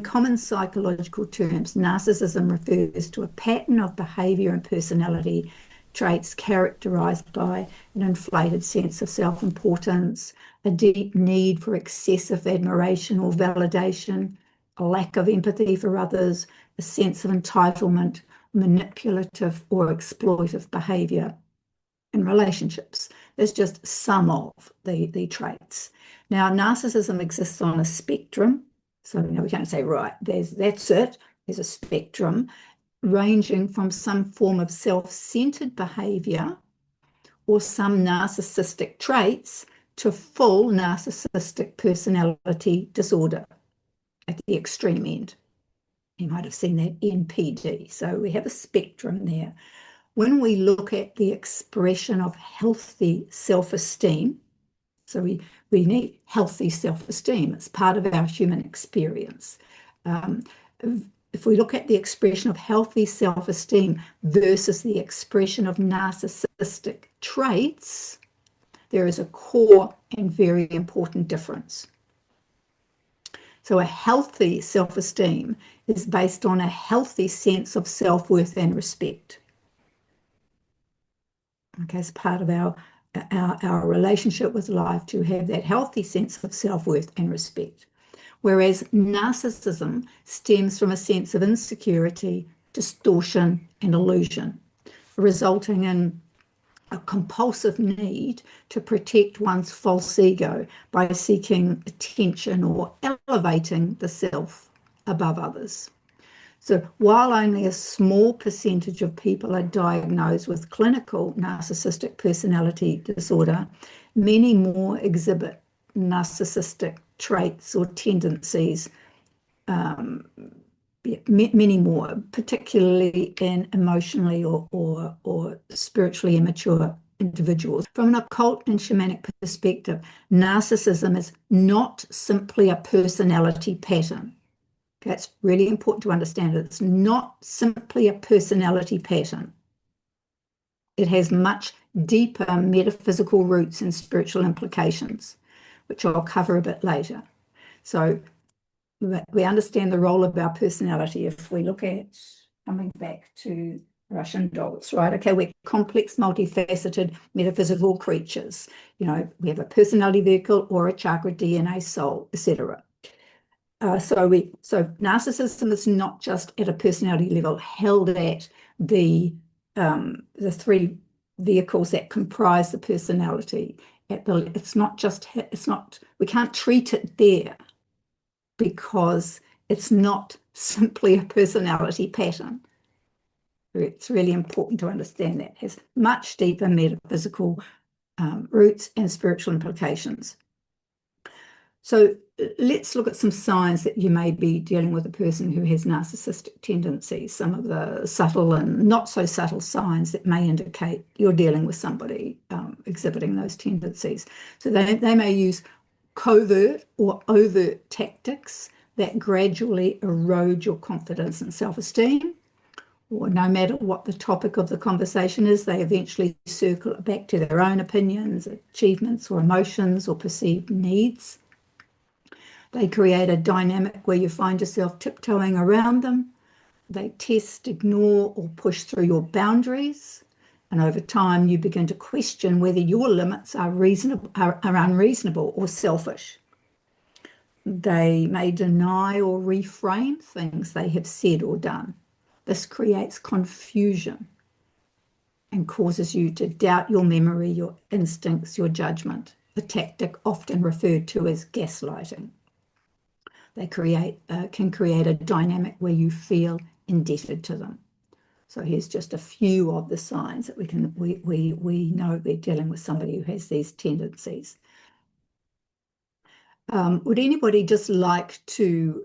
common psychological terms, narcissism refers to a pattern of behaviour and personality traits characterised by an inflated sense of self-importance, a deep need for excessive admiration or validation, a lack of empathy for others, a sense of entitlement, manipulative or exploitive behaviour in relationships. There's just some of the traits. Now, narcissism exists on a spectrum. So, we can't say, right, that's it. There's a spectrum ranging from some form of self-centered behavior or some narcissistic traits to full narcissistic personality disorder at the extreme end. You might have seen that NPD. So we have a spectrum there. When we look at the expression of healthy self-esteem, so we need healthy self-esteem. It's part of our human experience. If we look at the expression of healthy self-esteem versus the expression of narcissistic traits, there is a core and very important difference. So a healthy self-esteem is based on a healthy sense of self-worth and respect. Okay, it's part of our relationship with life to have that healthy sense of self-worth and respect. Whereas narcissism stems from a sense of insecurity, distortion, and illusion, resulting in a compulsive need to protect one's false ego by seeking attention or elevating the self above others. So while only a small percentage of people are diagnosed with clinical narcissistic personality disorder, many more exhibit narcissistic traits or tendencies, many more, particularly in emotionally or spiritually immature individuals. From an occult and shamanic perspective, narcissism is not simply a personality pattern. Okay, it's really important to understand that it's not simply a personality pattern. It has much deeper metaphysical roots and spiritual implications, which I'll cover a bit later. So we understand the role of our personality if we look at, coming back to Russian dolls, right? Okay, we're complex, multifaceted, metaphysical creatures. We have a personality vehicle or a chakra, DNA, soul, etc. So narcissism is not just at a personality level held at the three vehicles that comprise the personality. We can't treat it there because it's not simply a personality pattern. It's really important to understand that. It has much deeper metaphysical roots and spiritual implications. So let's look at some signs that you may be dealing with a person who has narcissistic tendencies, some of the subtle and not so subtle signs that may indicate you're dealing with somebody exhibiting those tendencies. So they may use covert or overt tactics that gradually erode your confidence and self-esteem, or no matter what the topic of the conversation is, they eventually circle it back to their own opinions, achievements, or emotions, or perceived needs. They create a dynamic where you find yourself tiptoeing around them. They test, ignore, or push through your boundaries. And over time, you begin to question whether your limits are unreasonable or selfish. They may deny or reframe things they have said or done. This creates confusion and causes you to doubt your memory, your instincts, your judgment, the tactic often referred to as gaslighting. They can create a dynamic where you feel indebted to them. So here's just a few of the signs that we know we're dealing with somebody who has these tendencies. Would anybody just like to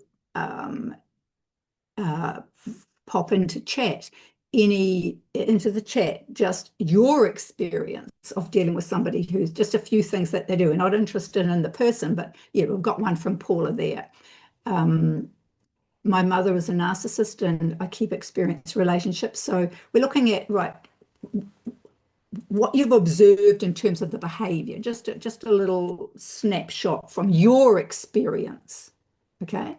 pop into the chat, just your experience of dealing with somebody who's just a few things that they do? We're not interested in the person, but yeah, we've got one from Paula there. My mother is a narcissist and I keep experiencing relationships. So we're looking at, right, what you've observed in terms of the behavior, just a little snapshot from your experience, okay?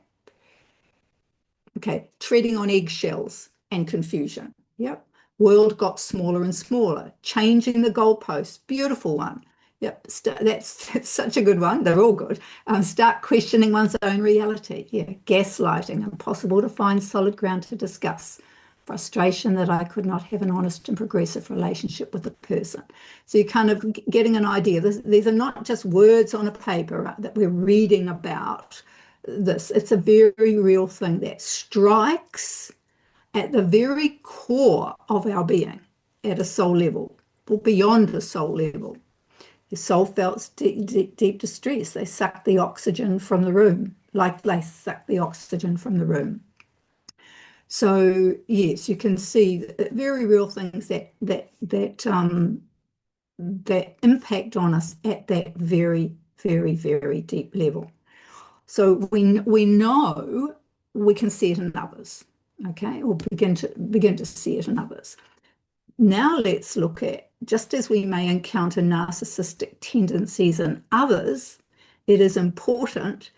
Okay, treading on eggshells and confusion. Yep. World got smaller and smaller. Changing the goalposts. Beautiful one. Yep, that's such a good one. They're all good. Start questioning one's own reality. Yeah, gaslighting. Impossible to find solid ground to discuss. Frustration that I could not have an honest and progressive relationship with a person. So you're kind of getting an idea. These are not just words on a paper that we're reading about this. It's a very real thing that strikes at the very core of our being at a soul level or beyond the soul level. Your soul felt deep distress. They suck the oxygen from the room, like they suck the oxygen from the room. So yes, you can see very real things that impact on us at that very, very, very deep level. So we know we can see it in others, okay, or begin to see it in others. Now let's look at, just as we may encounter narcissistic tendencies in others, it is important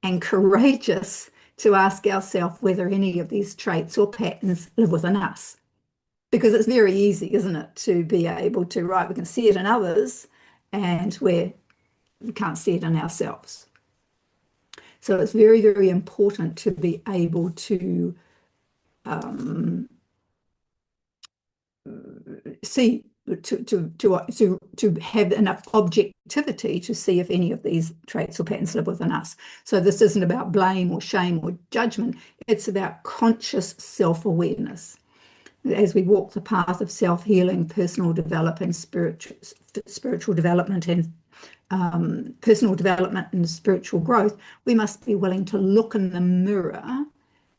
and courageous to ask ourselves whether any of these traits or patterns live within us. Because it's very easy, isn't it, to be able to, right, we can see it in others and we can't see it in ourselves. So it's very, very important to be able to see, to have enough objectivity to see if any of these traits or patterns live within us. So this isn't about blame or shame or judgment. It's about conscious self-awareness. As we walk the path of self-healing, personal development, spiritual development, and personal development and spiritual growth, we must be willing to look in the mirror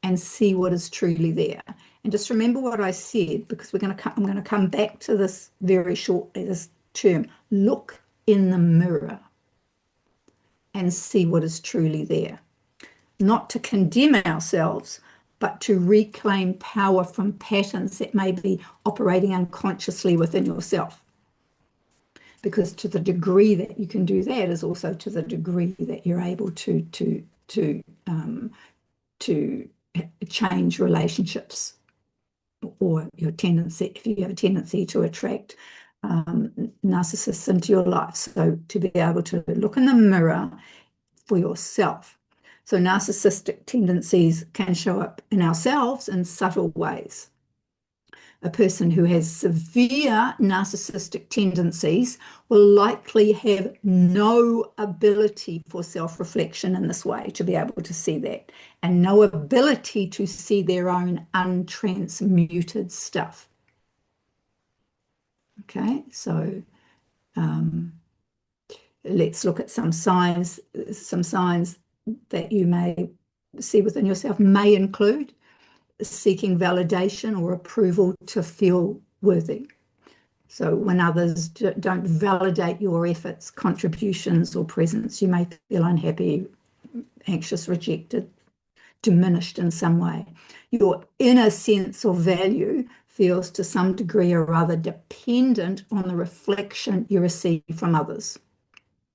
and see what is truly there. And just remember what I said, because I'm going to come back to this very shortly, this term, look in the mirror and see what is truly there. Not to condemn ourselves, but to reclaim power from patterns that may be operating unconsciously within yourself. Because to the degree that you can do that is also to the degree that you're able to change relationships, or your tendency, if you have a tendency to attract narcissists into your life. So to be able to look in the mirror for yourself. So narcissistic tendencies can show up in ourselves in subtle ways. A person who has severe narcissistic tendencies will likely have no ability for self-reflection in this way, to be able to see that, and no ability to see their own untransmuted stuff. Okay, so let's look at some signs. Some signs that you may see within yourself may include seeking validation or approval to feel worthy. So when others don't validate your efforts, contributions, or presence, you may feel unhappy, anxious, rejected, diminished in some way. Your inner sense of value feels to some degree or other dependent on the reflection you receive from others.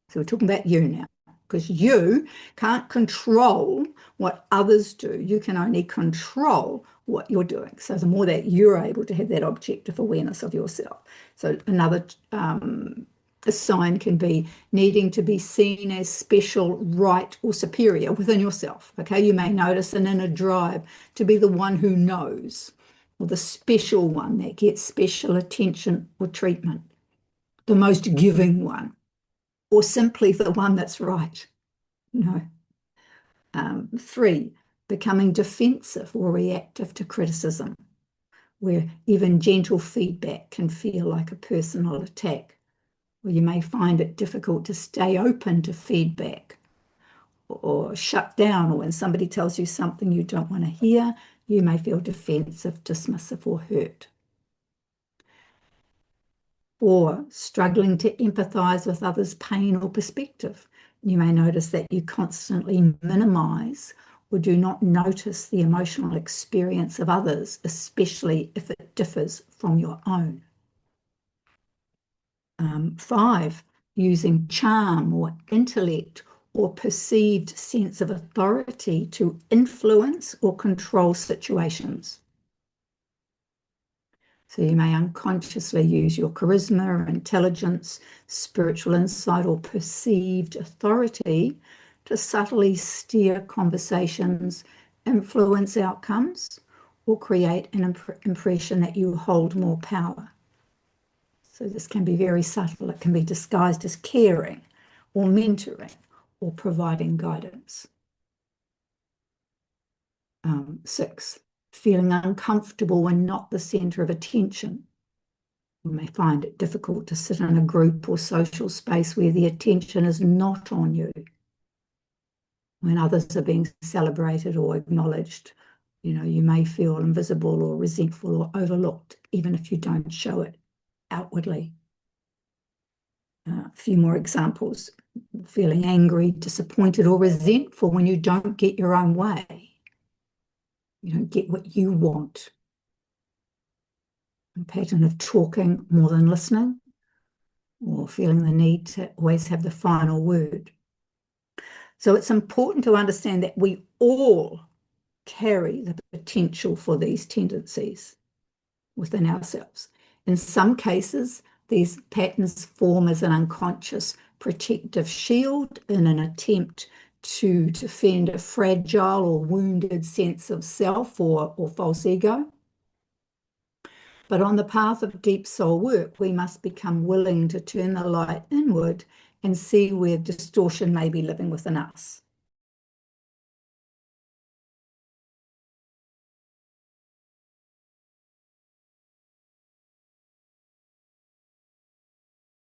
So we're talking about you now, because you can't control what others do. You can only control what you're doing. So the more that you're able to have that objective awareness of yourself. So another a sign can be needing to be seen as special, right, or superior within yourself. Okay, you may notice an inner drive to be the one who knows, or the special one that gets special attention or treatment, the most giving one, or simply the one that's right. No. 3, becoming defensive or reactive to criticism, where even gentle feedback can feel like a personal attack, or you may find it difficult to stay open to feedback, or shut down, or when somebody tells you something you don't want to hear, you may feel defensive, dismissive, or hurt. Or struggling to empathize with others' pain or perspective. You may notice that you constantly minimize or do not notice the emotional experience of others, especially if it differs from your own. 5, using charm or intellect or perceived sense of authority to influence or control situations. So you may unconsciously use your charisma, intelligence, spiritual insight, or perceived authority to subtly steer conversations, influence outcomes, or create an impression that you hold more power. So this can be very subtle. It can be disguised as caring or mentoring or providing guidance. 6, feeling uncomfortable when not the center of attention. You may find it difficult to sit in a group or social space where the attention is not on you. When others are being celebrated or acknowledged, you may feel invisible or resentful or overlooked, even if you don't show it outwardly. A few more examples. Feeling angry, disappointed, or resentful when you don't get your own way. You don't get what you want. A pattern of talking more than listening, or feeling the need to always have the final word. So it's important to understand that we all carry the potential for these tendencies within ourselves. In some cases, these patterns form as an unconscious protective shield in an attempt to defend a fragile or wounded sense of self or false ego. But on the path of deep soul work, we must become willing to turn the light inward and see where distortion may be living within us.